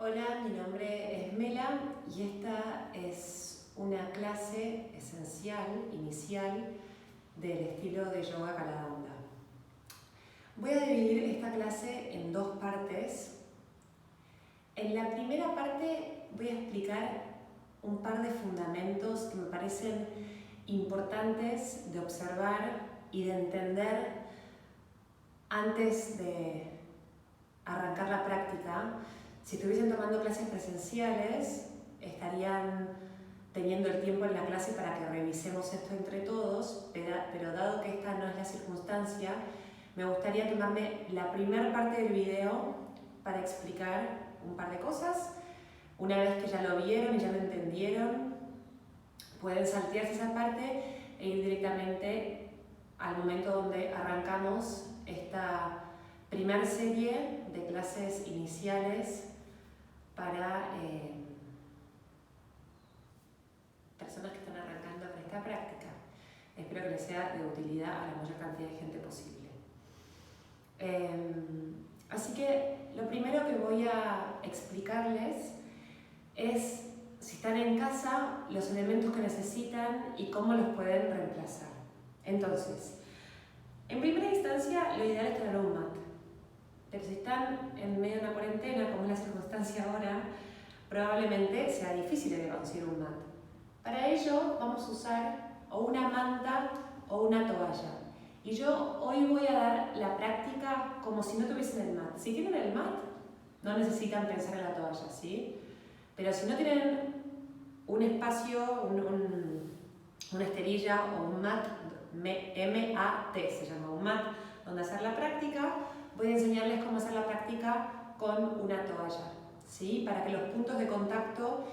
Hola, mi nombre es Mela y esta es una clase esencial, inicial, del estilo de yoga Kaladanda. Voy a dividir esta clase en dos partes. En la primera parte voy a explicar un par de fundamentos que me parecen importantes de observar y de entender antes de arrancar la práctica. Si estuviesen tomando clases presenciales, estarían teniendo el tiempo en la clase para que revisemos esto entre todos, pero dado que esta no es la circunstancia, me gustaría tomarme la primera parte del video para explicar un par de cosas. Una vez que ya lo vieron y ya lo entendieron, pueden saltearse esa parte e ir directamente al momento donde arrancamos esta primera serie de clases iniciales para personas que están arrancando con esta práctica. Espero que les sea de utilidad a la mayor cantidad de gente posible. Así que lo primero que voy a explicarles es, si están en casa, los elementos que necesitan y cómo los pueden reemplazar. Entonces, en primera instancia, lo ideal es tener un mat. Pero si están en medio de una cuarentena, como es la circunstancia ahora, probablemente sea difícil de conseguir un mat. Para ello vamos a usar o una manta o una toalla. Y yo hoy voy a dar la práctica como si no tuviesen el mat. Si tienen el mat, no necesitan pensar en la toalla, ¿sí? Pero si no tienen un espacio, una esterilla o un mat, M-A-T se llama, un mat donde hacer la práctica, voy a enseñarles cómo hacer la práctica con una toalla, ¿sí? Para que los puntos de contacto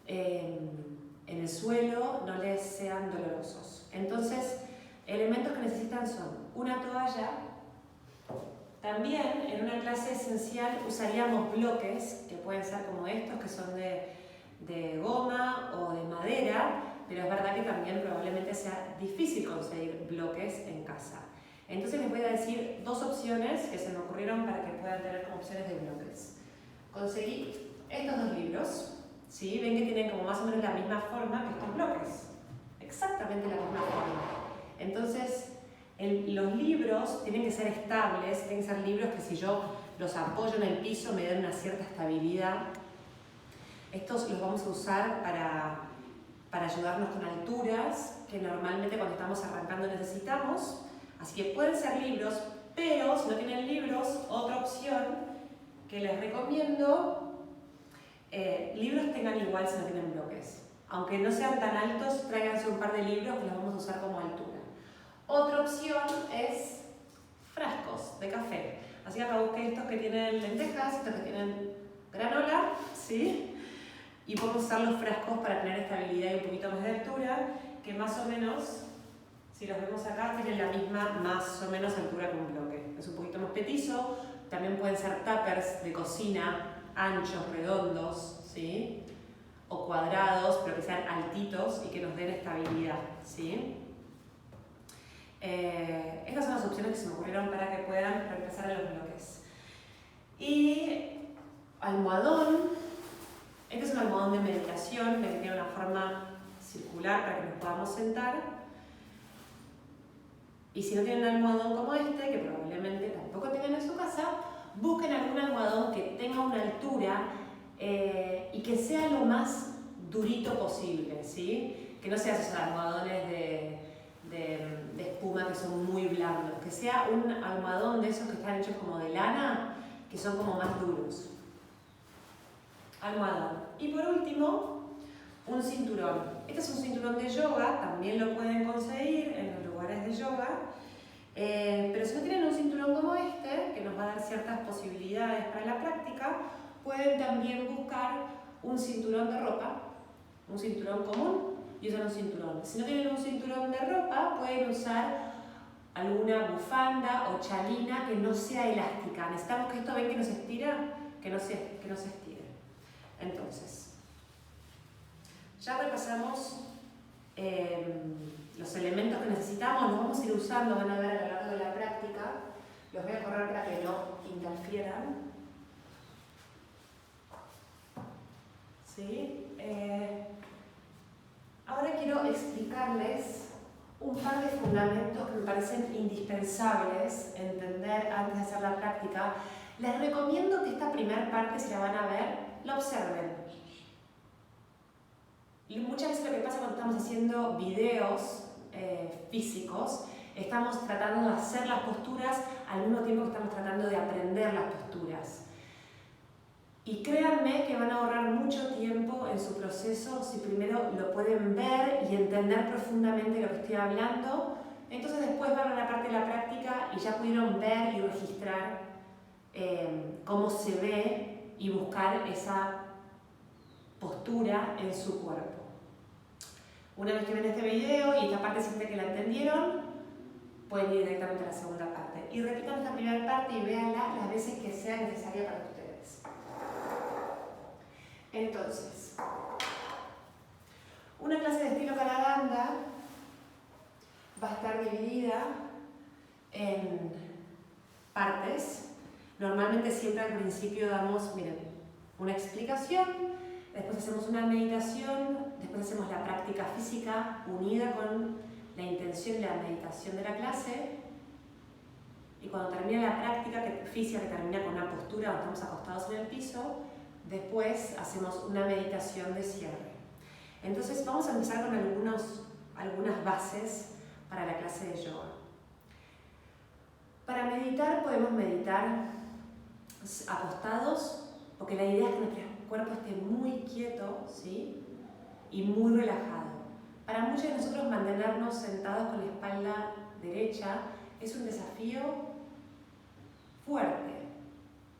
en el suelo no les sean dolorosos. Entonces, elementos que necesitan son una toalla. También en una clase esencial usaríamos bloques, que pueden ser como estos, que son de goma o de madera, pero es verdad que también probablemente sea difícil conseguir bloques en casa. Entonces les voy a decir dos opciones que se me ocurrieron para que puedan tener como opciones de bloques. Conseguí estos dos libros, ¿sí? Ven que tienen como más o menos la misma forma que estos bloques, exactamente la misma forma. Entonces, los libros tienen que ser estables, tienen que ser libros que si yo los apoyo en el piso me den una cierta estabilidad. Estos los vamos a usar para ayudarnos con alturas, que normalmente cuando estamos arrancando necesitamos. Así que pueden ser libros, pero si no tienen libros, otra opción que les recomiendo, libros tengan igual si no tienen bloques. Aunque no sean tan altos, tráiganse un par de libros que los vamos a usar como altura. Otra opción es frascos de café. Así que acá busqué estos que tienen lentejas, estos que tienen granola, ¿sí? Y podemos usar los frascos para tener estabilidad y un poquito más de altura, que más o menos, si los vemos acá, tienen la misma más o menos altura que un bloque. Es un poquito más petizo. También pueden ser tuppers de cocina, anchos, redondos, ¿sí? O cuadrados, pero que sean altitos y que nos den estabilidad, ¿sí? Estas son las opciones que se me ocurrieron para que puedan reemplazar a los bloques. Y almohadón. Este es un almohadón de meditación que tiene una forma circular para que nos podamos sentar. Y si no tienen un almohadón como este, que probablemente tampoco tengan en su casa, busquen algún almohadón que tenga una altura y que sea lo más durito posible, ¿sí? Que no sean esos almohadones de espuma que son muy blandos, que sea un almohadón de esos que están hechos como de lana, que son como más duros. Almohadón. Y por último, un cinturón. Este es un cinturón de yoga, también lo pueden conseguir en los lugares de yoga, pero si no tienen un cinturón como este, que nos va a dar ciertas posibilidades para la práctica, pueden también buscar un cinturón de ropa, un cinturón común, y usan un cinturón. Si no tienen un cinturón de ropa, pueden usar alguna bufanda o chalina que no sea elástica. Necesitamos que esto, ven que nos estira, que no se estire. Entonces, ya repasamos los elementos que necesitamos, los vamos a ir usando, van a ver a lo largo de la práctica. Los voy a correr para que no interfieran. ¿Sí? Ahora quiero explicarles un par de fundamentos que me parecen indispensables entender antes de hacer la práctica. Les recomiendo que esta primera parte, si la van a ver, la observen. Y muchas veces lo que pasa cuando estamos haciendo videos físicos, estamos tratando de hacer las posturas al mismo tiempo que estamos tratando de aprender las posturas. Y créanme que van a ahorrar mucho tiempo en su proceso si primero lo pueden ver y entender profundamente lo que estoy hablando. Entonces después van a la parte de la práctica y ya pudieron ver y registrar cómo se ve y buscar esa postura en su cuerpo. Una vez que ven este video y esta parte sienten que la entendieron, pueden ir directamente a la segunda parte. Y repitan esta primera parte y véanla las veces que sea necesaria para ustedes. Entonces, una clase de estilo Kanagandha va a estar dividida en partes. Normalmente siempre al principio damos, miren, una explicación, después hacemos una meditación, después hacemos la práctica física unida con la intención de la meditación de la clase. Y cuando termina la práctica física, que termina con una postura donde estamos acostados en el piso, después hacemos una meditación de cierre. Entonces vamos a empezar con algunas bases para la clase de yoga. Para meditar podemos meditar acostados, porque la idea es que nuestro cuerpo esté muy quieto, ¿sí? Y muy relajado. Para muchos de nosotros mantenernos sentados con la espalda derecha es un desafío fuerte.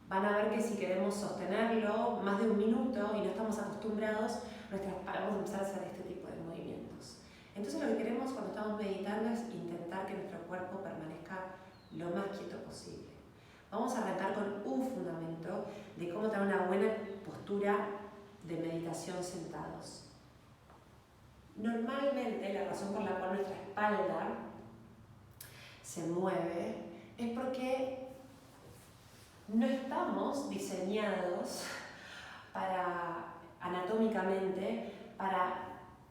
Van a ver que si queremos sostenerlo más de un minuto y no estamos acostumbrados, vamos a empezar a hacer este tipo de movimientos. Entonces lo que queremos cuando estamos meditando es intentar que nuestro cuerpo permanezca lo más quieto posible. Vamos a arrancar con un fundamento de cómo tener una buena postura de meditación sentados. Normalmente la razón por la cual nuestra espalda se mueve es porque no estamos diseñados anatómicamente para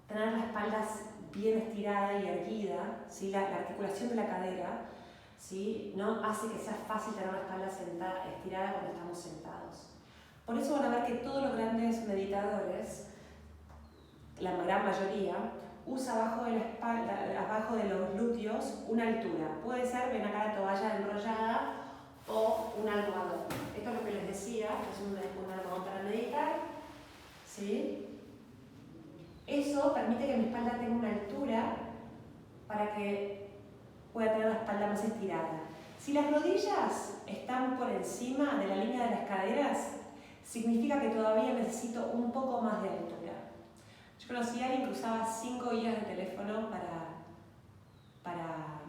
tener la espalda bien estirada y erguida, ¿sí? La articulación de la cadera, ¿sí? No hace que sea fácil tener la espalda estirada cuando estamos sentados. Por eso van a ver que todos los grandes meditadores, la gran mayoría, usa abajo de la espalda, abajo de los glúteos, una altura. Puede ser, ven acá la toalla enrollada o un almohadón. Esto es lo que les decía, es un almohadón para meditar, ¿sí? Eso permite que mi espalda tenga una altura para que pueda tener la espalda más estirada. Si las rodillas están por encima de la línea de las caderas, significa que todavía necesito un poco más de altura. Yo conocí a alguien que usaba 5 guías de teléfono para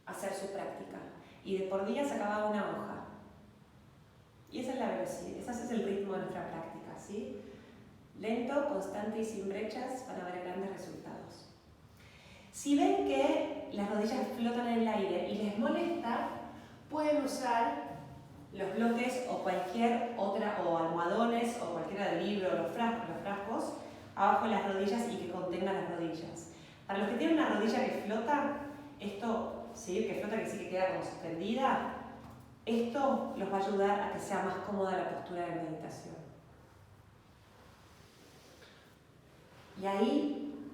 hacer su práctica y de por día sacaba una hoja. Y esa es la velocidad, ese es el ritmo de nuestra práctica, ¿sí? Lento, constante y sin brechas para ver grandes resultados. Si ven que las rodillas flotan en el aire y les molesta, pueden usar los bloques o cualquier otra, o almohadones o cualquiera del libro, los frascos, abajo de las rodillas y que contengan las rodillas. Para los que tienen una rodilla que flota, esto, ¿sí? Que flota, que sí que queda como suspendida, esto los va a ayudar a que sea más cómoda la postura de meditación. Y ahí,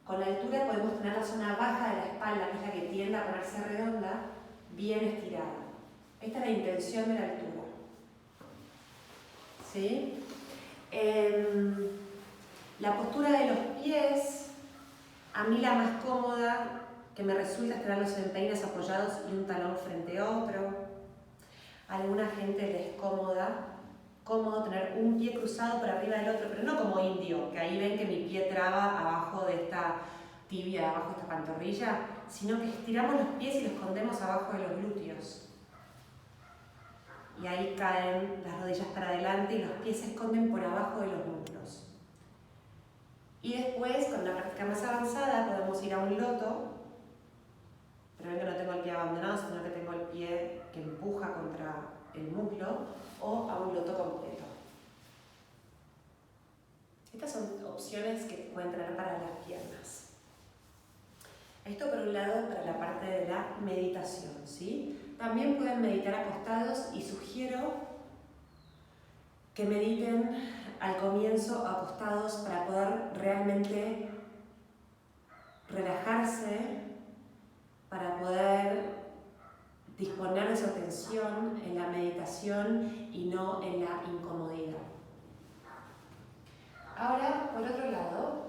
con la altura, podemos tener la zona baja de la espalda, que es la que tiende a ponerse redonda, bien estirada. Esta es la intención de la altura. ¿Sí? La postura de los pies, a mí la más cómoda que me resulta es tener los empeines apoyados y un talón frente a otro. A alguna gente les es cómodo tener un pie cruzado por arriba del otro, pero no como indio, que ahí ven que mi pie traba abajo de esta tibia, abajo de esta pantorrilla, sino que estiramos los pies y los escondemos abajo de los glúteos. Y ahí caen las rodillas para adelante y los pies se esconden por abajo de los muslos. Y después, con una práctica más avanzada, podemos ir a un loto, pero ven que no tengo el pie abandonado, sino que tengo el pie que empuja contra el muslo, o a un loto completo. Estas son opciones que pueden tener para las piernas. Esto por un lado para la parte de la meditación, ¿sí? También pueden meditar acostados y sugiero que mediten al comienzo acostados para poder realmente relajarse, para poder disponer de su atención en la meditación y no en la incomodidad. Ahora, por otro lado,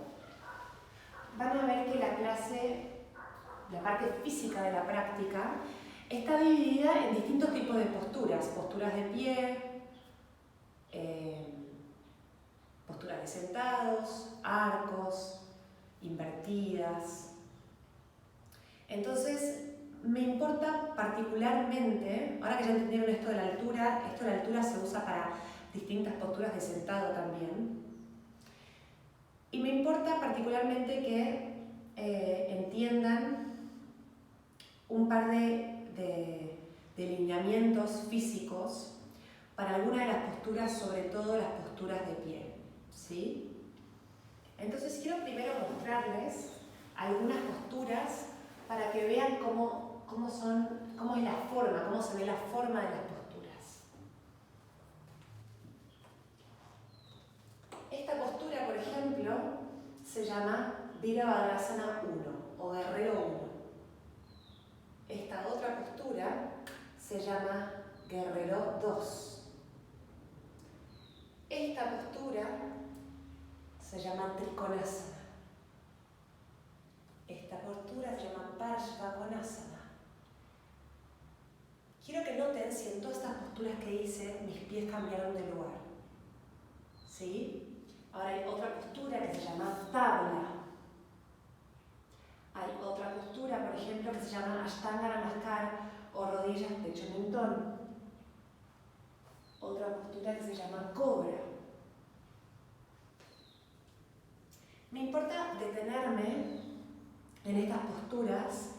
van a ver que la clase, la parte física de la práctica, está dividida en distintos tipos de posturas. Posturas de pie, posturas de sentados, arcos, invertidas. Entonces, me importa particularmente, ahora que ya entendieron esto de la altura se usa para distintas posturas de sentado también. Y me importa particularmente que entiendan un par de lineamientos físicos para alguna de las posturas, sobre todo las posturas de pie, ¿sí? Entonces quiero primero mostrarles algunas posturas para que vean cómo es la forma, cómo se ve la forma de las posturas. Esta postura, por ejemplo, se llama Virabhadrasana 1 o Guerrero 1. Esta otra postura se llama Guerrero 2. Esta postura se llama Trikonasana. Esta postura se llama Parshvakonasana. Quiero que noten si en todas estas posturas que hice mis pies cambiaron de lugar. ¿Sí? Ahora hay otra postura que se llama Tabla. Hay otra postura, por ejemplo, que se llama Ashtanga Namaskar o rodillas, pecho, mentón. Otra postura que se llama Cobra. Me importa detenerme en estas posturas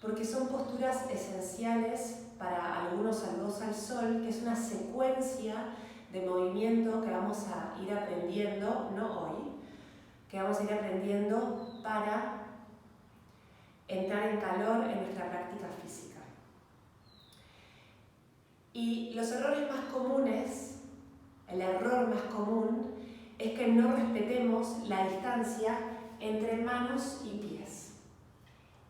porque son posturas esenciales para algunos saludos al sol, que es una secuencia de movimiento que vamos a ir aprendiendo, no hoy, que vamos a ir aprendiendo para entrar en calor en nuestra práctica física. Y los errores más comunes, el error más común, es que no respetemos la distancia entre manos y pies.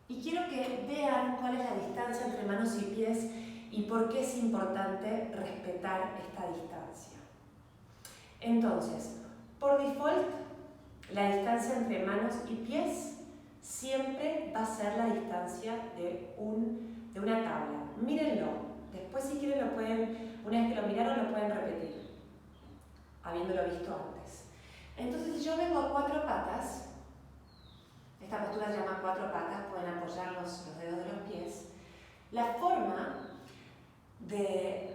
Y quiero que vean cuál es la distancia entre manos y pies y por qué es importante respetar esta distancia. Entonces, por default, la distancia entre manos y pies siempre va a ser la distancia de una tabla. Mírenlo. Después, si quieren, lo pueden, una vez que lo miraron, lo pueden repetir, habiéndolo visto antes. Entonces, si yo vengo a 4 patas, esta postura se llama 4 patas, pueden apoyar los dedos de los pies. La forma de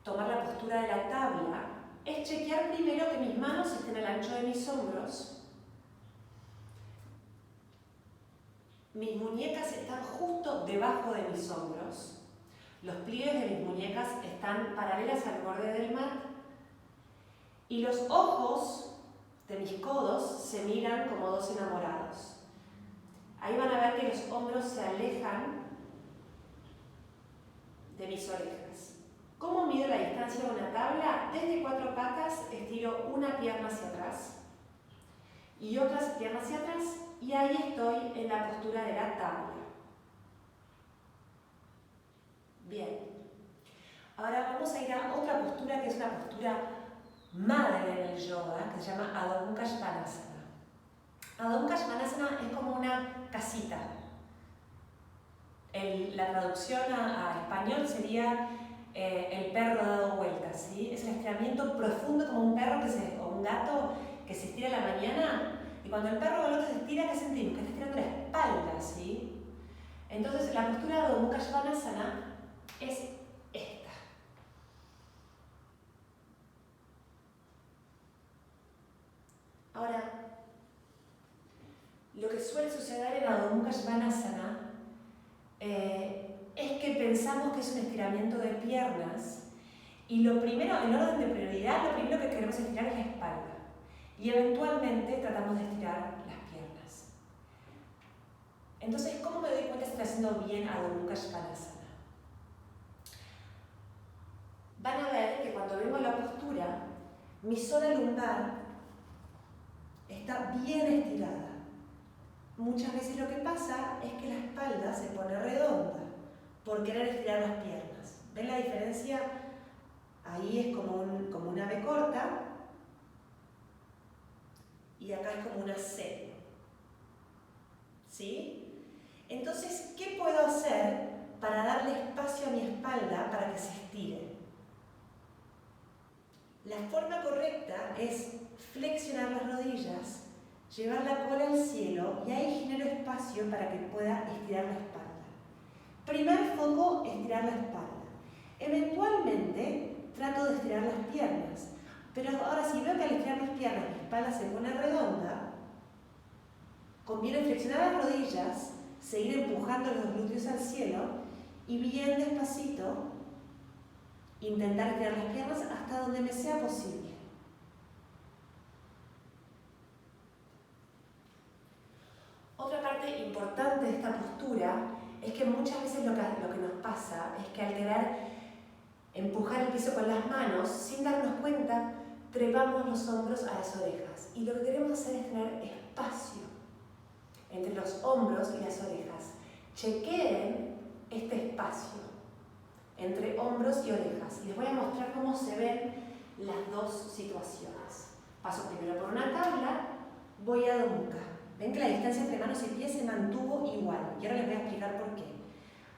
tomar la postura de la tabla es chequear primero que mis manos estén al ancho de mis hombros. Mis muñecas están justo debajo de mis hombros. Los pliegues de mis muñecas están paralelas al borde del mat. Y los ojos de mis codos se miran como dos enamorados. Ahí van a ver que los hombros se alejan de mis orejas. ¿Cómo mido la distancia de una tabla? Desde 4 patas estiro una pierna hacia atrás y otra pierna hacia atrás y ahí estoy en la postura de la tabla. Bien. Ahora vamos a ir a otra postura que es una postura madre en el yoga que se llama Adho Mukha Svanasana. Adho Mukha Svanasana es como una casita. La traducción a español sería el perro dado vueltas, ¿sí? Es un estiramiento profundo como un perro o un gato que se estira a la mañana y cuando el perro o el otro se estira, ¿qué sentimos? Que está estirando la espalda, ¿sí? Entonces la postura de Adho Mukha Svanasana es esta. Ahora, lo que suele suceder en Adho Mukha Svanasana es que pensamos que es un estiramiento de piernas y lo primero, en orden de prioridad, lo primero que queremos estirar es la espalda. y eventualmente tratamos de estirar las piernas. Entonces, ¿cómo me doy cuenta si estoy haciendo bien Adho Mukha Svanasana? Van a ver que cuando vengo a la postura, mi zona lumbar está bien estirada. Muchas veces lo que pasa es que la espalda se pone redonda por querer estirar las piernas. ¿Ven la diferencia? Ahí es como una B corta y acá es como una C. ¿Sí? Entonces, ¿qué puedo hacer para darle espacio a mi espalda para que se estire? La forma correcta es flexionar las rodillas, llevar la cola al cielo y ahí genero espacio para que pueda estirar la espalda. Primer foco, estirar la espalda. Eventualmente trato de estirar las piernas, pero ahora si veo que al estirar mis piernas mi espalda se pone redonda, conviene flexionar las rodillas, seguir empujando los glúteos al cielo y bien despacito intentar estirar las piernas hasta donde me sea posible. Otra parte importante de esta postura es que muchas veces lo que nos pasa es que al querer empujar el piso con las manos, sin darnos cuenta, trepamos los hombros a las orejas. Y lo que queremos hacer es tener espacio entre los hombros y las orejas. Chequeen este espacio entre hombros y orejas. Y les voy a mostrar cómo se ven las dos situaciones. Paso primero por una tabla, voy a Adho Mukha. Ven que la distancia entre manos y pies se mantuvo igual. Y ahora les voy a explicar por qué.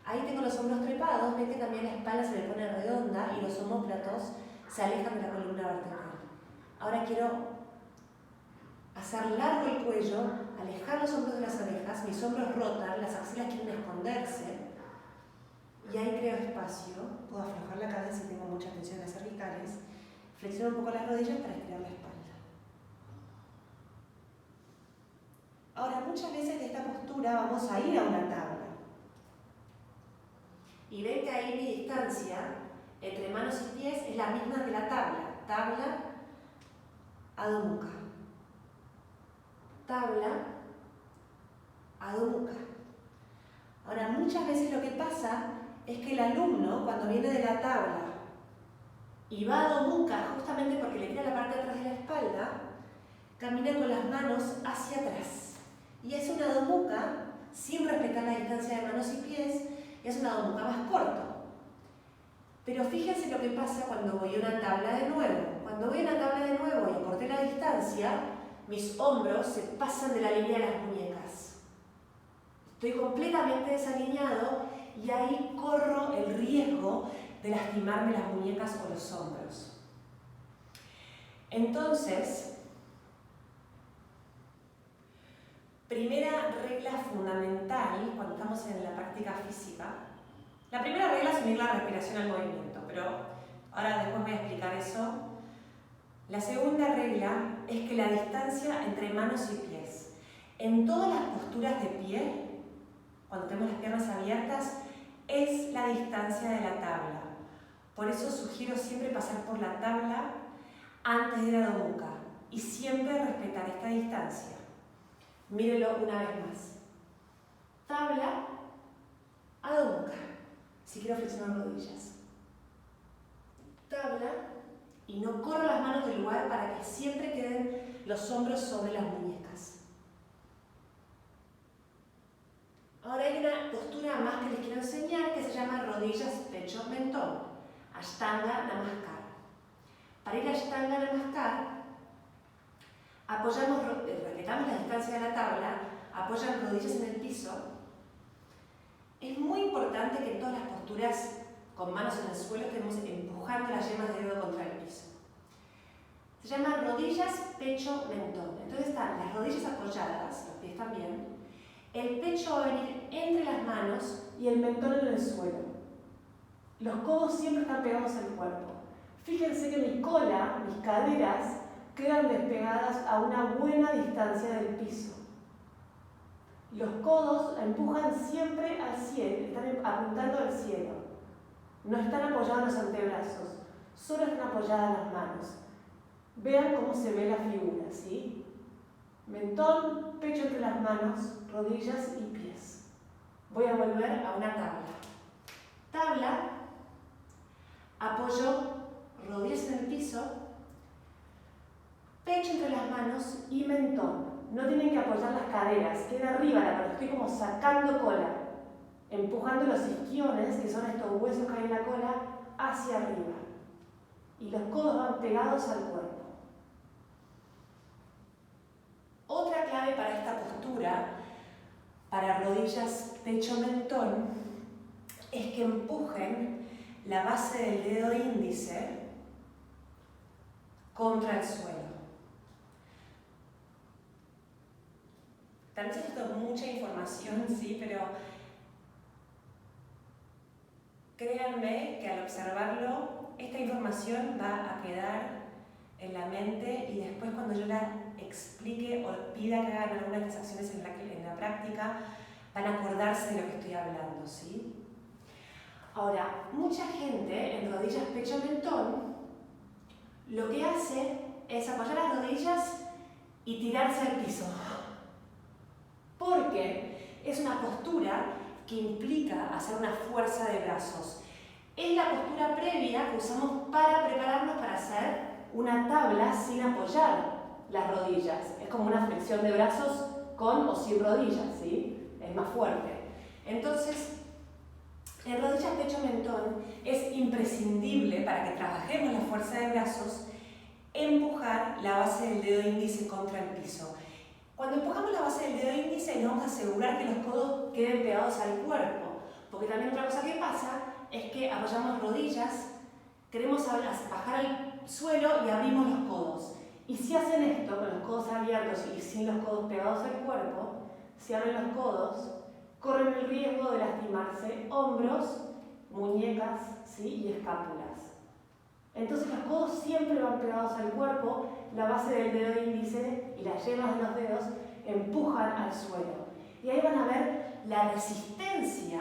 Ahí tengo los hombros trepados, ven que también la espalda se me pone redonda y los omóplatos se alejan de la columna vertebral. Ahora quiero hacer largo el cuello, alejar los hombros de las orejas, mis hombros rotan, las axilas quieren esconderse. Y ahí creo espacio, puedo aflojar la cabeza si tengo mucha tensión en las cervicales, flexiono un poco las rodillas para estirar la espalda. Ahora, muchas veces de esta postura vamos a ir a una tabla. Y ven que ahí mi distancia entre manos y pies es la misma que la tabla. Tabla, Adho Mukha. Tabla, Adho Mukha. Ahora, muchas veces lo que pasa es que el alumno, cuando viene de la tabla y va a Adho Mukha, justamente porque le tira la parte de atrás de la espalda, camina con las manos hacia atrás. Y es un Adho Mukha sin respetar la distancia de manos y pies, es un Adho Mukha más corto. Pero fíjense lo que pasa cuando voy a una tabla de nuevo. Cuando voy a una tabla de nuevo y acorté la distancia, mis hombros se pasan de la línea de las muñecas. Estoy completamente desalineado y ahí corro el riesgo de lastimarme las muñecas o los hombros. Entonces, primera regla fundamental cuando estamos en la práctica física. La primera regla es unir la respiración al movimiento, pero ahora después voy a explicar eso. La segunda regla es que la distancia entre manos y pies. En todas las posturas de pie, cuando tenemos las piernas abiertas, es la distancia de la tabla. Por eso sugiero siempre pasar por la tabla antes de ir a Adho Mukha y siempre respetar esta distancia. Mírenlo una vez más. Tabla, Adho Mukha. Si quiero flexionar rodillas. Tabla y no corro las manos del lugar para que siempre queden los hombros sobre las muñecas. Ahora hay una postura más que les quiero enseñar que se llama rodillas, pecho, mentón. Ashtanga Namaskar. Para ir a Ashtanga Namaskar, respetamos la distancia de la tabla, apoyan rodillas en el piso. Es muy importante que en todas las posturas con manos en el suelo estemos empujando las yemas de dedo contra el piso. Se llama rodillas, pecho, mentón. Entonces están las rodillas apoyadas, los pies también. El pecho va a venir entre las manos y el mentón en el suelo. Los codos siempre están pegados al cuerpo. Fíjense que mi cola, mis caderas, quedan despegadas a una buena distancia del piso. Los codos empujan siempre al cielo, están apuntando al cielo. No están apoyados en los antebrazos, solo están apoyadas las manos. Vean cómo se ve la figura, ¿sí? Mentón, pecho entre las manos, rodillas y pies. Voy a volver a una tabla. Tabla, apoyo rodillas en el piso, pecho entre las manos y mentón. No tienen que apoyar las caderas, queda arriba la cola, estoy como sacando cola, empujando los isquiones, que son estos huesos que hay en la cola, hacia arriba. Y los codos van pegados al cuerpo. Otra clave para esta postura, para rodillas, pecho, mentón, es que empujen la base del dedo índice contra el suelo. Tal vez esto es mucha información, sí, pero créanme que al observarlo, esta información va a quedar en la mente y después cuando yo la explique o pida que hagan algunas de las acciones en la práctica, van a acordarse de lo que estoy hablando, ¿sí? Ahora, mucha gente en rodillas, pecho, mentón, lo que hace es apoyar las rodillas y tirarse al piso. Porque es una postura que implica hacer una fuerza de brazos. Es la postura previa que usamos para prepararnos para hacer una tabla sin apoyar las rodillas. Es como una flexión de brazos con o sin rodillas, ¿sí? Es más fuerte. Entonces, en rodillas, pecho, mentón es imprescindible para que trabajemos la fuerza de brazos empujar la base del dedo índice contra el piso. Cuando empujamos la base del dedo índice nos vamos a asegurar que los codos queden pegados al cuerpo, porque también otra cosa que pasa es que apoyamos rodillas, queremos bajar al suelo y abrimos los codos. Y si hacen esto con los codos abiertos y sin los codos pegados al cuerpo, si abren los codos, corren el riesgo de lastimarse hombros, muñecas, ¿sí? Y escápulas. Entonces los codos siempre van pegados al cuerpo, la base del dedo índice y las yemas de los dedos empujan al suelo. Y ahí van a ver la resistencia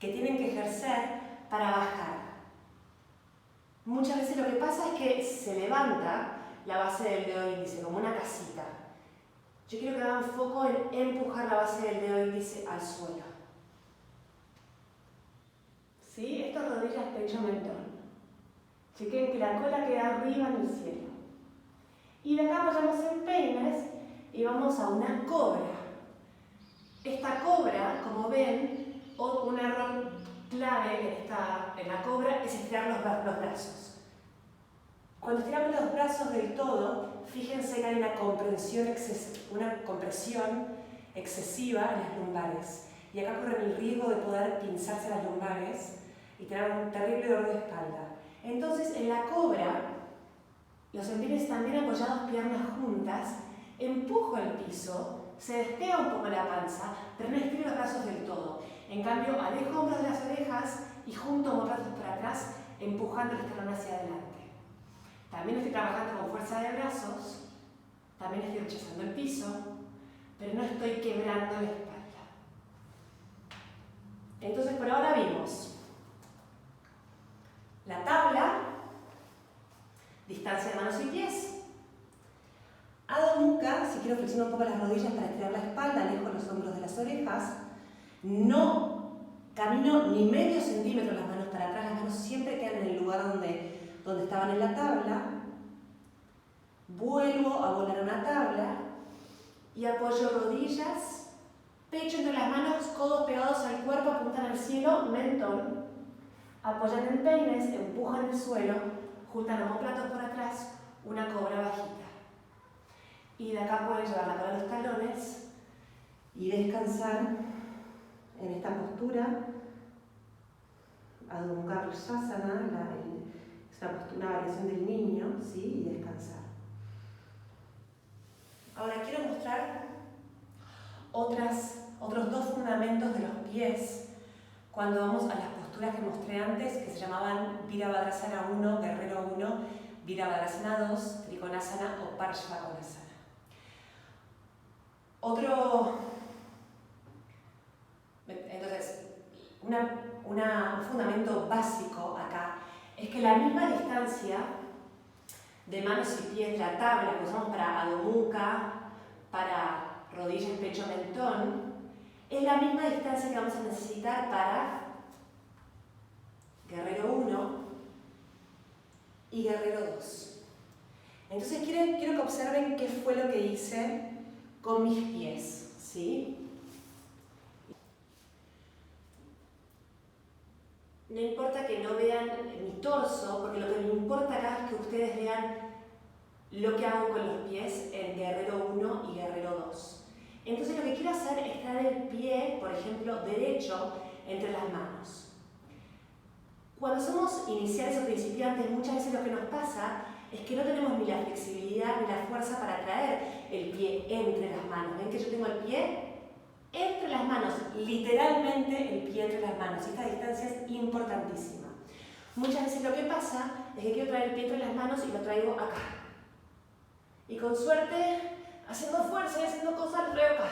que tienen que ejercer para bajar. Muchas veces lo que pasa es que se levanta la base del dedo índice como una casita. Yo quiero que hagan foco en empujar la base del dedo índice al suelo. ¿Sí? Esto es rodillas, pecho, mentón. Chequen que la cola queda arriba en el cielo. Y de acá apoyamos en peines y vamos a una cobra. Esta cobra, como ven, un error clave en la cobra es estirar los brazos. Cuando estiramos los brazos del todo, fíjense que hay una compresión excesiva en las lumbares. Y acá corren el riesgo de poder pinzarse las lumbares y tener un terrible dolor de espalda. Entonces, en la cobra, los empienes también apoyados, piernas juntas, empujo el piso, se despega un poco la panza, pero no estiro los brazos del todo. En cambio, alejo hombros de las orejas y junto brazos para atrás, empujando el esternón hacia adelante. También estoy trabajando con fuerza de brazos, también estoy rechazando el piso, pero no estoy quebrando la espalda. Entonces, por ahora vimos la tabla, distancia de manos y pies. Adho Mukha, si quiero flexionar un poco las rodillas para estirar la espalda, alejo los hombros de las orejas. No camino ni medio centímetro las manos para atrás, las manos siempre quedan en el lugar donde estaban en la tabla. Vuelvo a volar a una tabla y apoyo rodillas, pecho entre las manos, codos pegados al cuerpo, apuntan al cielo, mentón. Apoyan en peines, empujan el suelo, juntan omóplatos por atrás, una cobra bajita. Y de acá pueden llevar la cola a los talones y descansar en esta postura. Adho Mukha Vrksasana, es una variación del niño, ¿sí? Y descansar. Ahora quiero mostrar otros dos fundamentos de los pies cuando vamos a las posturas que mostré antes, que se llamaban Virabhadrasana 1, Guerrero 1, Virabhadrasana 2, Trikonasana o Parshvakonasana. Entonces, un fundamento básico acá es que la misma distancia de manos y pies, la tabla que usamos para Adho Mukha, para rodillas, pecho, mentón, es la misma distancia que vamos a necesitar para guerrero 1 y guerrero 2. Entonces quiero que observen qué fue lo que hice con mis pies, ¿sí? No importa que no vean mi torso, porque lo que me importa acá es que ustedes vean lo que hago con los pies en guerrero 1 y guerrero 2. Entonces lo que quiero hacer es traer el pie, por ejemplo, derecho entre las manos. Cuando somos iniciales o principiantes, muchas veces lo que nos pasa es que no tenemos ni la flexibilidad ni la fuerza para traer el pie entre las manos. ¿Ven que yo tengo el pie entre las manos? Literalmente el pie entre las manos. Y esta distancia es importantísima. Muchas veces lo que pasa es que quiero traer el pie entre las manos y lo traigo acá. Y con suerte, haciendo fuerza y haciendo cosas, lo traigo acá.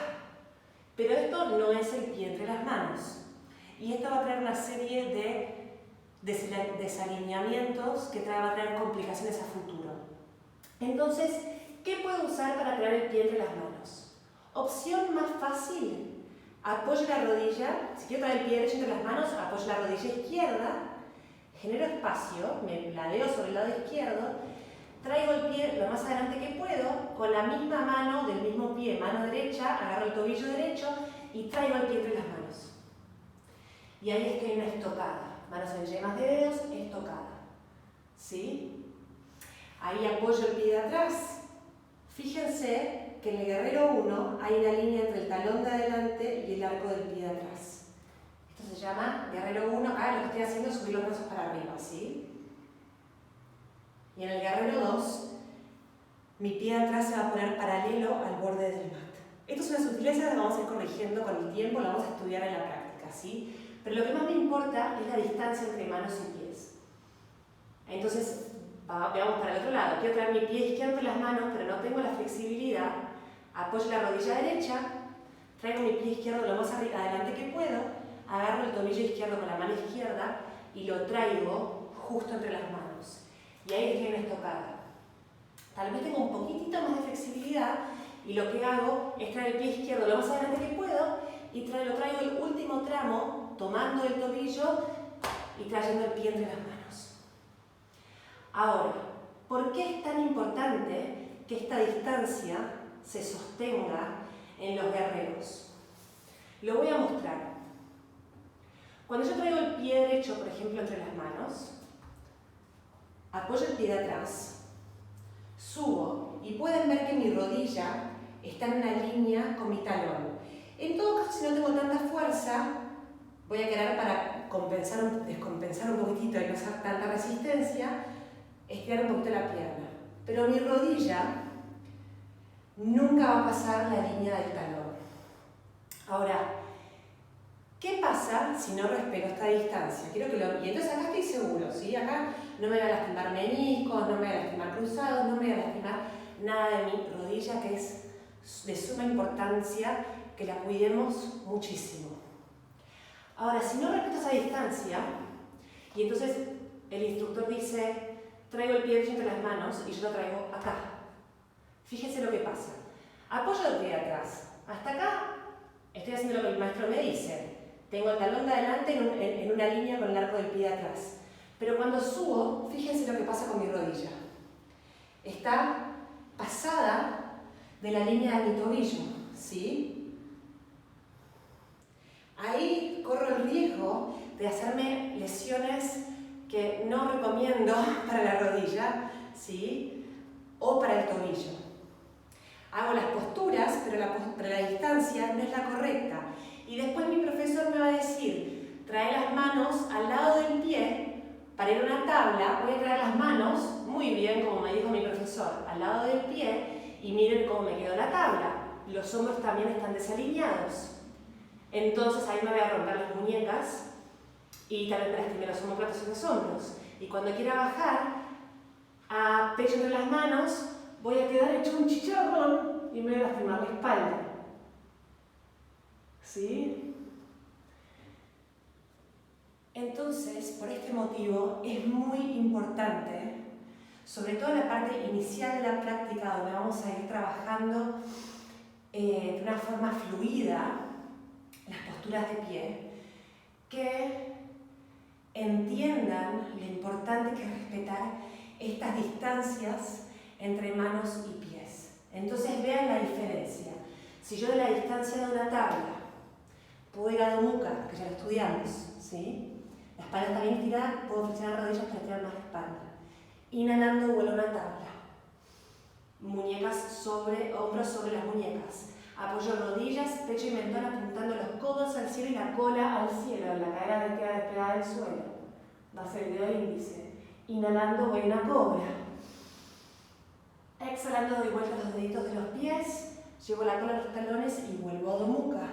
Pero esto no es el pie entre las manos. Y esto va a traer una serie de desalineamientos que va a traer complicaciones a futuro. Entonces, ¿qué puedo usar para traer el pie entre las manos? Opción más fácil, apoyo la rodilla. Si quiero traer el pie derecho entre las manos, apoyo la rodilla izquierda, genero espacio, me pladeo sobre el lado izquierdo, traigo el pie lo más adelante que puedo, con la misma mano del mismo pie, mano derecha, agarro el tobillo derecho y traigo el pie entre las manos. Y ahí es que hay una estocada. Manos en yemas de dedos, estocada. ¿Sí? Ahí apoyo el pie de atrás. Fíjense que en el guerrero 1 hay una línea entre el talón de adelante y el arco del pie de atrás. Esto se llama guerrero 1. Acá lo que estoy haciendo es subir los brazos para arriba, ¿sí? Y en el guerrero 2, mi pie de atrás se va a poner paralelo al borde del mat. Esto es una sutileza que vamos a ir corrigiendo con el tiempo, lo vamos a estudiar en la práctica, ¿sí? Pero lo que más me importa es la distancia entre manos y pies. Entonces, veamos para el otro lado. Quiero traer mi pie izquierdo entre las manos, pero no tengo la flexibilidad. Apoyo la rodilla derecha, traigo mi pie izquierdo lo más adelante que puedo, agarro el tobillo izquierdo con la mano izquierda y lo traigo justo entre las manos. Y ahí es que hay una estocada. Tal vez tengo un poquitito más de flexibilidad y lo que hago es traer el pie izquierdo lo más adelante que puedo y lo traigo el último tramo, tomando el tobillo y trayendo el pie entre las manos. Ahora, ¿por qué es tan importante que esta distancia se sostenga en los guerreros? Lo voy a mostrar. Cuando yo traigo el pie derecho, por ejemplo, entre las manos, apoyo el pie de atrás, subo y pueden ver que mi rodilla está en una línea con mi talón. En todo caso, si no tengo tanta fuerza, voy a querer para descompensar un poquitito y no hacer tanta resistencia, estirar un poquito la pierna. Pero mi rodilla nunca va a pasar la línea del talón. Ahora, ¿qué pasa si no respeto esta distancia? Y entonces acá estoy seguro, ¿sí? Acá no me voy a lastimar meniscos, no me voy a lastimar cruzados, no me voy a lastimar nada de mi rodilla, que es de suma importancia que la cuidemos muchísimo. Ahora, si no respeto esa distancia, y entonces el instructor dice, traigo el pie derecho entre las manos y yo lo traigo acá. Fíjense lo que pasa. Apoyo el pie de atrás. Hasta acá estoy haciendo lo que el maestro me dice. Tengo el talón de adelante en una línea con el arco del pie de atrás. Pero cuando subo, fíjense lo que pasa con mi rodilla. Está pasada de la línea de mi tobillo, ¿sí? Ahí corro el riesgo de hacerme lesiones que no recomiendo para la rodilla, ¿sí? O para el tobillo. Hago las posturas, pero la distancia no es la correcta. Y después mi profesor me va a decir, trae las manos al lado del pie, para ir a una tabla, voy a traer las manos, muy bien, como me dijo mi profesor, al lado del pie, y miren cómo me quedó la tabla. Los hombros también están desalineados. Entonces ahí me voy a romper las muñecas y tal vez me lastime los omóplatos y los hombros. Y cuando quiera bajar a pecho entre las manos, voy a quedar hecho un chicharrón y me voy a lastimar la espalda. ¿Sí? Entonces, por este motivo, es muy importante sobre todo en la parte inicial de la práctica, donde vamos a ir trabajando de una forma fluida las posturas de pie, que entiendan lo importante que es respetar estas distancias entre manos y pies. Entonces vean la diferencia. Si yo de la distancia de una tabla puedo ir a Adho Mukha, que ya lo estudiamos, ¿sí? La espalda está bien estirada, puedo flexionar las rodillas para estirar más la espalda. Inhalando, vuelo a una tabla. Muñecas sobre, hombros sobre las muñecas. Apoyo rodillas, pecho y mentón apuntando los codos al cielo y la cola al cielo. La cadera queda despegada del suelo. Va a ser el dedo índice. Inhalando, voy a una cobra. Exhalando, doy vuelta los deditos de los pies. Llevo la cola a los talones y vuelvo a Adho Mukha.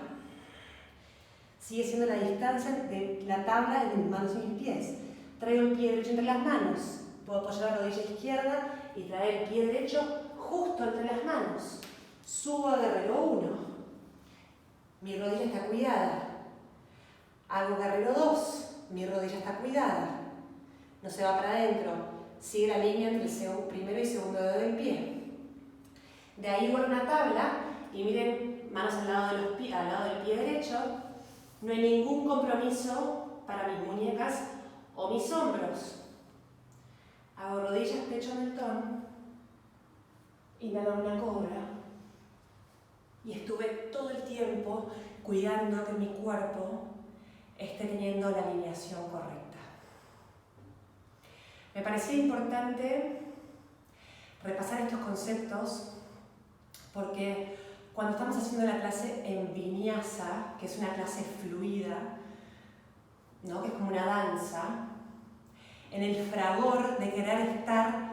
Sigue siendo la distancia de la tabla de mis manos y mis pies. Traigo el pie derecho entre las manos. Puedo apoyar la rodilla izquierda y traer el pie derecho justo entre las manos. Subo a guerrero 1. Mi rodilla está cuidada. Hago guerrero 2. Mi rodilla está cuidada. No se va para adentro. Sigue la línea entre el primero y segundo dedo del pie. De ahí vuelvo a una tabla y miren, manos al lado del pie derecho. No hay ningún compromiso para mis muñecas o mis hombros. Hago rodillas, pecho, mentón. Inhalo una cobra. Y estuve todo el tiempo cuidando que mi cuerpo esté teniendo la alineación correcta. Me parecía importante repasar estos conceptos porque cuando estamos haciendo la clase en Vinyasa, que es una clase fluida, ¿no? Que es como una danza, en el fragor de querer estar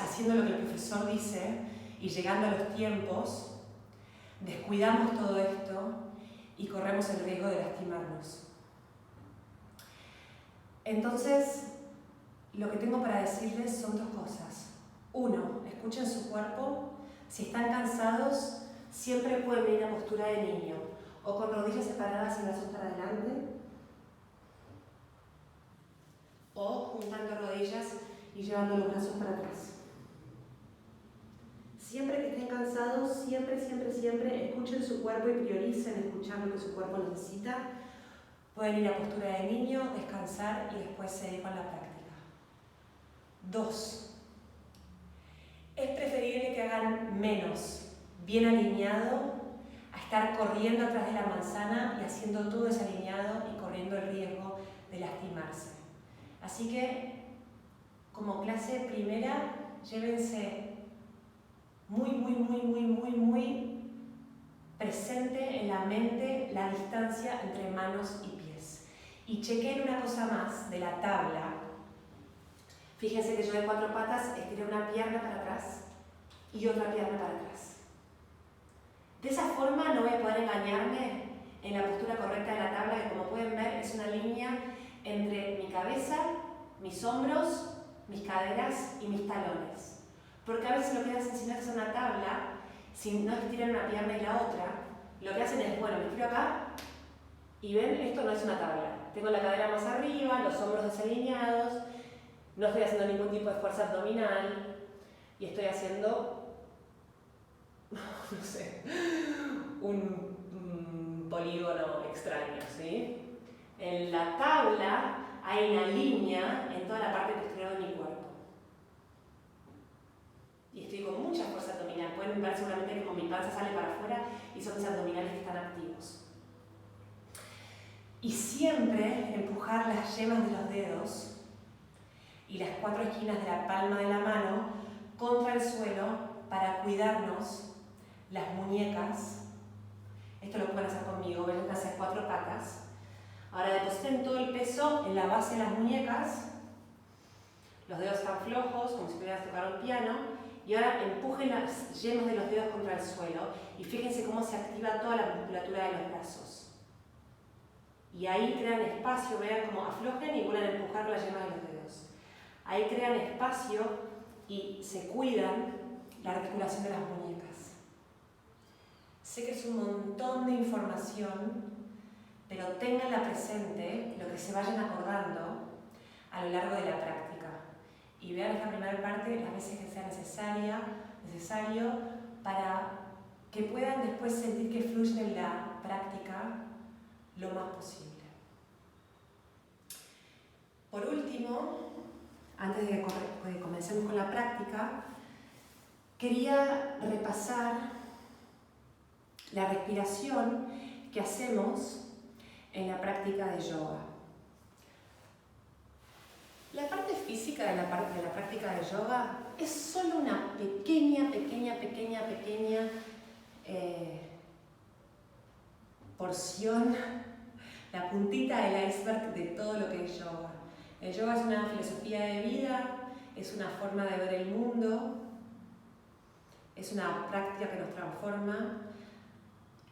haciendo lo que el profesor dice y llegando a los tiempos, descuidamos todo esto y corremos el riesgo de lastimarnos. Entonces, lo que tengo para decirles son dos cosas. Uno, escuchen su cuerpo. Si están cansados, siempre pueden venir a postura de niño, o con rodillas separadas y brazos para adelante, o juntando rodillas y llevando los brazos para atrás. Siempre que estén cansados, siempre escuchen su cuerpo y prioricen escuchar lo que su cuerpo necesita. Pueden ir a postura de niño, descansar y después seguir con la práctica. 2. Es preferible que hagan menos, bien alineado, a estar corriendo atrás de la manzana y haciendo todo desalineado y corriendo el riesgo de lastimarse. Así que, como clase primera, llévense muy presente en la mente la distancia entre manos y pies. Y chequen una cosa más de la tabla. Fíjense que yo de 4 patas estiré una pierna para atrás y otra pierna para atrás. De esa forma no voy a poder engañarme en la postura correcta de la tabla, que como pueden ver es una línea entre mi cabeza, mis hombros, mis caderas y mis talones. Porque a veces lo que hacen si no es una tabla, si no estiran una pierna y la otra, lo que hacen es, bueno, me estiro acá y ven, esto no es una tabla. Tengo la cadera más arriba, los hombros desalineados, no estoy haciendo ningún tipo de fuerza abdominal y estoy haciendo, no sé, un polígono extraño, ¿sí? En la tabla hay una línea en toda la parte posterior de mi cuerpo. Y estoy con mucha fuerza abdominal. Pueden ver seguramente como mi panza sale para afuera y son mis abdominales que están activos. Y siempre empujar las yemas de los dedos y las 4 esquinas de la palma de la mano contra el suelo para cuidarnos las muñecas. Esto lo pueden hacer conmigo, ven que hacer 4 patas. Ahora depositen todo el peso en la base de las muñecas. Los dedos están flojos, como si pudieran tocar un piano. Y ahora empujen las yemas de los dedos contra el suelo y fíjense cómo se activa toda la musculatura de los brazos. Y ahí crean espacio, vean cómo aflojen y vuelven a empujar las yemas de los dedos. Ahí crean espacio y se cuidan la articulación de las muñecas. Sé que es un montón de información, pero ténganla presente, lo que se vayan acordando, largo de la práctica. Y vean esta primera parte las veces que sea necesario para que puedan después sentir que fluyen en la práctica lo más posible. Por último, antes de que comencemos con la práctica, quería repasar la respiración que hacemos en la práctica de yoga. La parte física de la práctica de yoga es solo una pequeña porción, la puntita del iceberg de todo lo que es yoga. El yoga es una filosofía de vida, es una forma de ver el mundo, es una práctica que nos transforma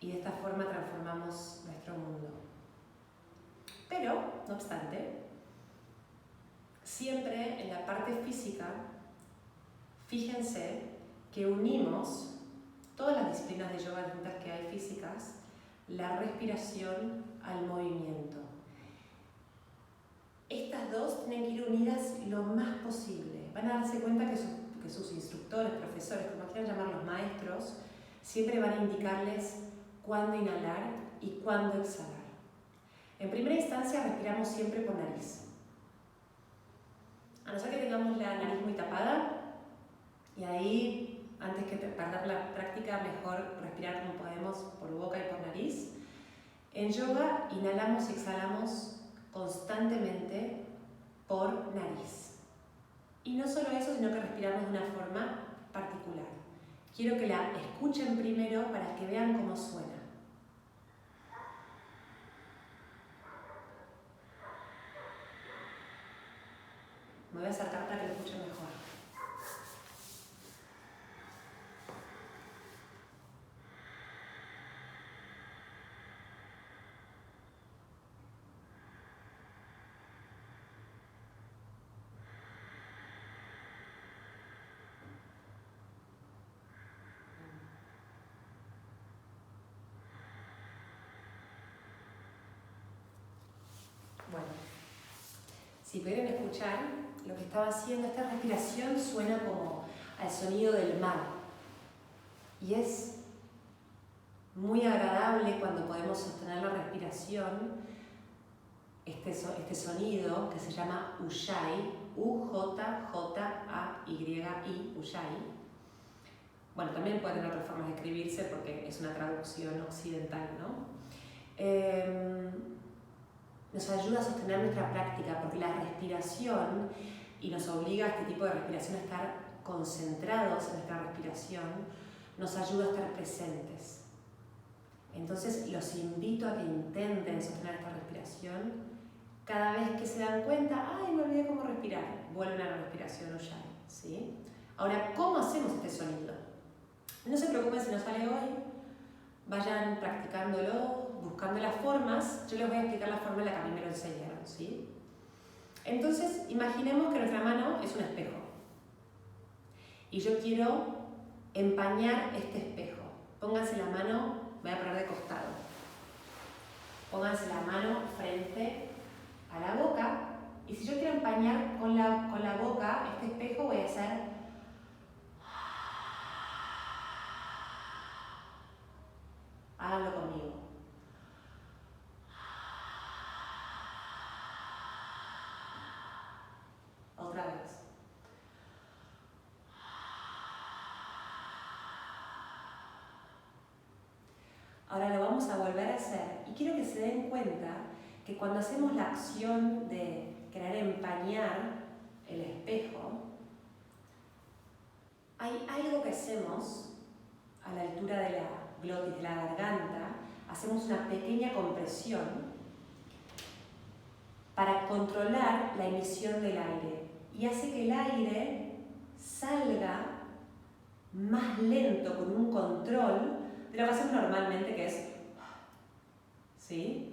y de esta forma transformamos nuestro mundo. Pero, no obstante, siempre en la parte física, fíjense que unimos todas las disciplinas de yoga distintas que hay físicas, la respiración al movimiento. Estas dos tienen que ir unidas lo más posible. Van a darse cuenta que sus instructores, profesores, como quieran llamarlos, maestros, siempre van a indicarles cuándo inhalar y cuándo exhalar. En primera instancia respiramos siempre por nariz. A no ser que tengamos la nariz muy tapada, y ahí, antes que perder la práctica, mejor respirar como podemos por boca y por nariz. En yoga inhalamos y exhalamos constantemente por nariz. Y no solo eso, sino que respiramos de una forma particular. Quiero que la escuchen primero para que vean cómo suena. Me voy a acercar para que lo escuchen mejor. Bueno, si pudieran escuchar lo que estaba haciendo, esta respiración suena como al sonido del mar. Y es muy agradable cuando podemos sostener la respiración, este sonido que se llama Ujjayi, U-J-J-A-Y-I, Ujjayi. Bueno, también pueden tener otras formas de escribirse porque es una traducción occidental, ¿no? Nos ayuda a sostener nuestra práctica porque la respiración, y nos obliga a este tipo de respiración a estar concentrados en nuestra respiración, nos ayuda a estar presentes. Entonces los invito a que intenten sostener esta respiración. Cada vez que se dan cuenta, ¡ay, me olvidé cómo respirar!, vuelven a la respiración Ujjayi, ¿sí? Ahora, ¿cómo hacemos este sonido? No se preocupen si no sale hoy, vayan practicándolo, buscando las formas. Yo les voy a explicar la forma en la que a mí me lo enseñaron, ¿sí? Entonces, imaginemos que nuestra mano es un espejo. Y yo quiero empañar este espejo. Pónganse la mano, voy a poner de costado. Pónganse la mano frente a la boca. Y si yo quiero empañar con la boca este espejo, voy a hacer... Háganlo conmigo. Otra vez. Ahora lo vamos a volver a hacer y quiero que se den cuenta que cuando hacemos la acción de querer empañar el espejo, hay algo que hacemos a la altura de la glotis, de la garganta, hacemos una pequeña compresión para controlar la emisión del aire y hace que el aire salga más lento, con un control de lo que hacemos normalmente, que es, ¿sí?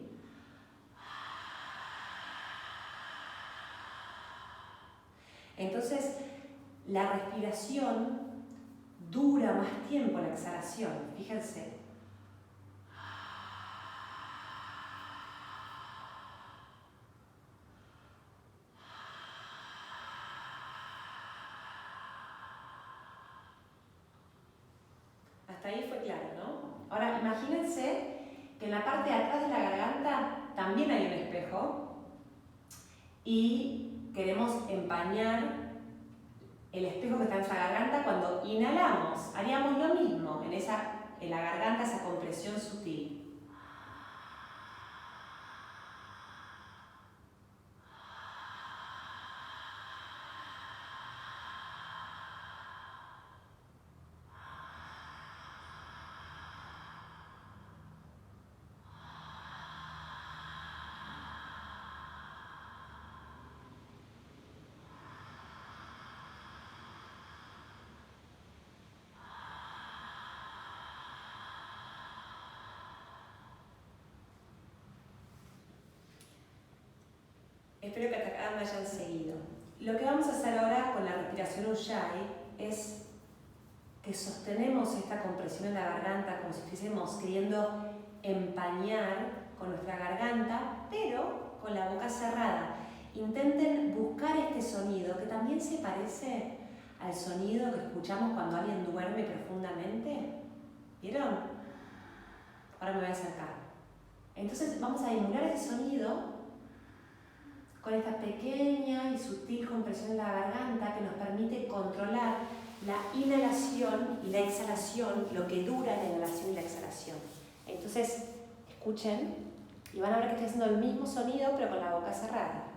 Entonces, la respiración dura más tiempo, la exhalación, fíjense. Ahora imagínense que en la parte de atrás de la garganta también hay un espejo y queremos empañar el espejo que está en nuestra garganta cuando inhalamos. Haríamos lo mismo en la garganta, esa compresión sutil. Espero que hasta acá me hayan seguido. Lo que vamos a hacer ahora con la respiración Ujjayi es que sostenemos esta compresión en la garganta como si estuviésemos queriendo empañar con nuestra garganta, pero con la boca cerrada. Intenten buscar este sonido que también se parece al sonido que escuchamos cuando alguien duerme profundamente. ¿Vieron? Ahora me voy a acercar. Entonces vamos a emular ese sonido con esta pequeña y sutil compresión en la garganta que nos permite controlar la inhalación y la exhalación, lo que dura la inhalación y la exhalación. Entonces, escuchen y van a ver que estoy haciendo el mismo sonido pero con la boca cerrada.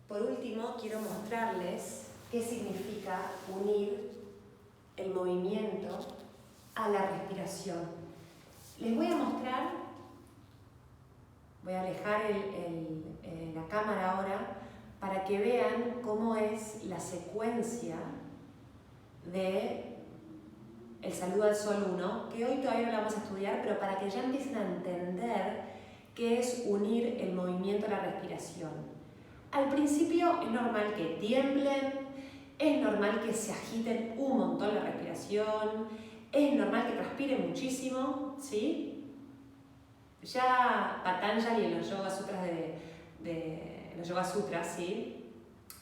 Por último, quiero mostrarles qué significa unir el movimiento a la respiración. Les voy a mostrar, voy a alejar la cámara ahora para que vean cómo es la secuencia de el saludo al sol 1, que hoy todavía no la vamos a estudiar, pero para que ya empiecen a entender qué es unir el movimiento a la respiración. Al principio es normal que tiemblen, es normal que se agiten un montón la respiración, es normal que transpiren muchísimo, ¿sí? Ya Patanjali en los Yoga Sutras los Yoga Sutras, ¿sí?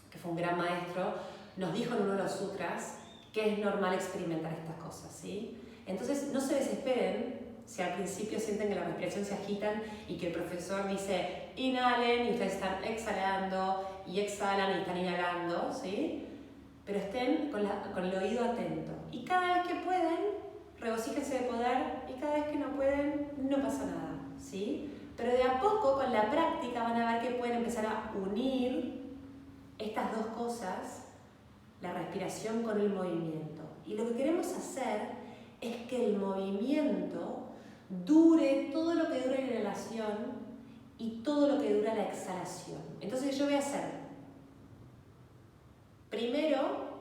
Que fue un gran maestro, nos dijo en uno de los sutras que es normal experimentar estas cosas, ¿sí? Entonces no se desesperen si al principio sienten que la respiración se agitan y que el profesor dice inhalen y ustedes están exhalando y exhalan y están inhalando, ¿sí? Pero estén con el oído atento. Y cada vez que pueden, regocíjense de poder, y cada vez que no pueden, no pasa nada, ¿sí? Pero de a poco, con la práctica, van a ver que pueden empezar a unir estas dos cosas, la respiración con el movimiento. Y lo que queremos hacer es que el movimiento dure todo lo que dura la inhalación y todo lo que dura la exhalación. Entonces yo voy a hacer primero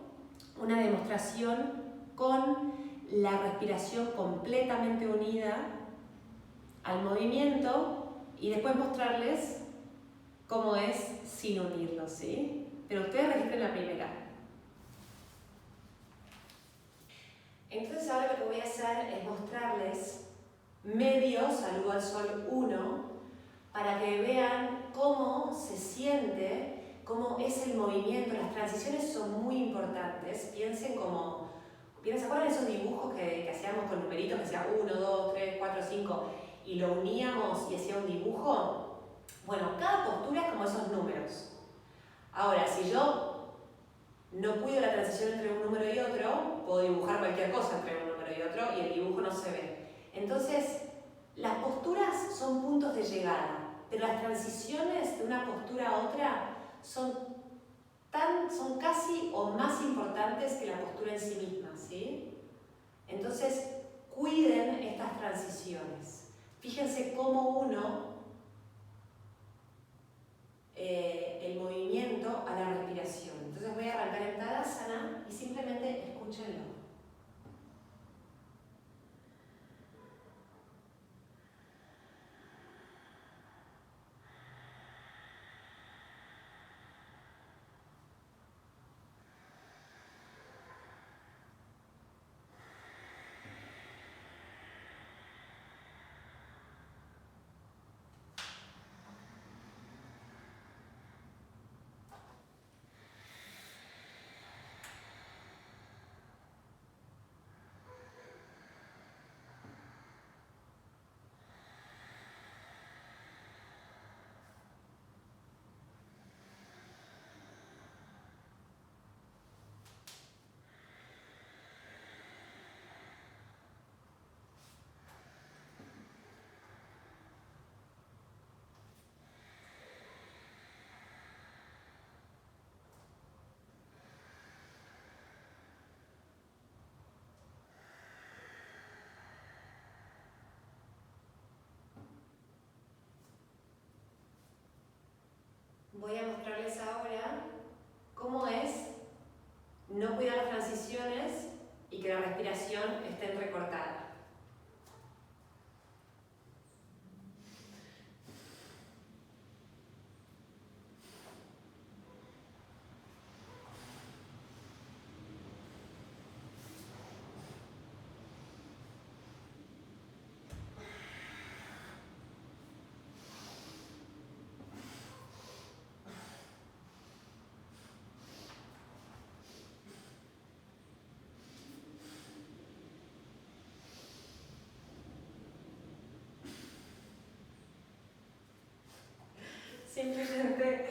una demostración con la respiración completamente unida al movimiento y después mostrarles cómo es sin unirlo, ¿sí? Pero ustedes registren la primera. Entonces ahora lo que voy a hacer es mostrarles medio saludo al sol 1 para que vean cómo se siente, cómo es el movimiento. Las transiciones son muy importantes. ¿Se acuerdan de esos dibujos que hacíamos con numeritos que hacía 1, 2, 3, 4, 5 y lo uníamos y hacía un dibujo? Bueno, cada postura es como esos números. Ahora, si yo no cuido la transición entre un número y otro, puedo dibujar cualquier cosa entre un número y otro y el dibujo no se ve. Entonces, las posturas son puntos de llegada, pero las transiciones de una postura a otra son casi o más importantes que la postura en sí misma, ¿sí? Entonces, cuiden estas transiciones. Fíjense cómo el movimiento a la respiración. Entonces voy a arrancar en Tadasana y simplemente escúchenlo. voy a mostrarles ahora cómo es no cuidar las transiciones y que la respiración esté entrecortada. Simplemente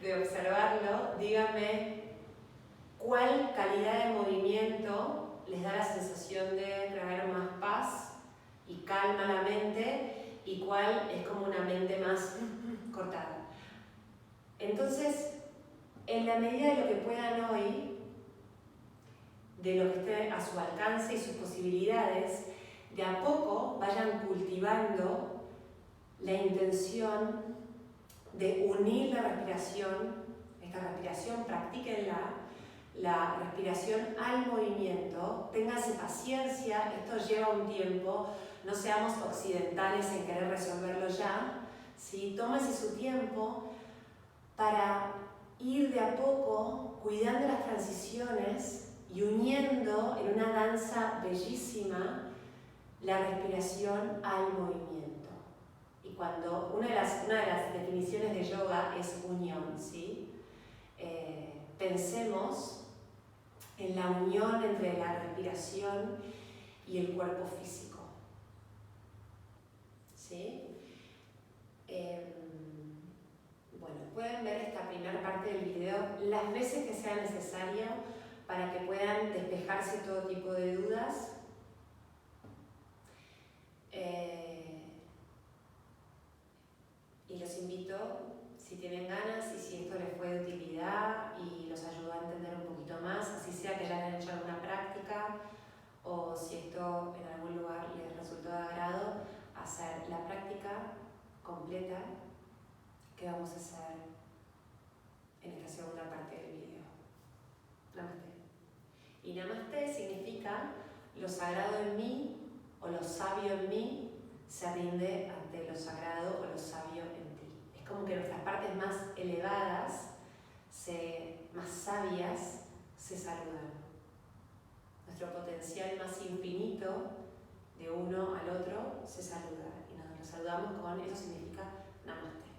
de observarlo, díganme cuál calidad de movimiento les da la sensación de traer más paz y calma a la mente y cuál es como una mente más cortada. Entonces, en la medida de lo que puedan hoy, de lo que esté a su alcance y sus posibilidades, de a poco vayan cultivando la intención de unir la respiración, esta respiración, practíquenla, la respiración al movimiento, ténganse paciencia, esto lleva un tiempo, no seamos occidentales en querer resolverlo ya, ¿sí? Tómense su tiempo para ir de a poco cuidando las transiciones y uniendo en una danza bellísima la respiración al movimiento. Y cuando una de las definiciones de yoga es unión, ¿sí? Pensemos en la unión entre la respiración y el cuerpo físico, ¿sí? Bueno, pueden ver esta primera parte del video las veces que sea necesario para que puedan despejarse todo tipo de dudas. Y los invito, si tienen ganas y si esto les fue de utilidad y los ayudó a entender un poquito más, así sea que ya hayan hecho alguna práctica o si esto en algún lugar les resultó de agrado, hacer la práctica completa que vamos a hacer en esta segunda parte del video. Namaste. Y Namaste significa lo sagrado en mí o lo sabio en mí se rinde ante lo sagrado o lo sabio en ti. Es como que nuestras partes más elevadas, más sabias, se saludan. Nuestro potencial más infinito de uno al otro se saluda y nos saludamos con, eso significa Namaste.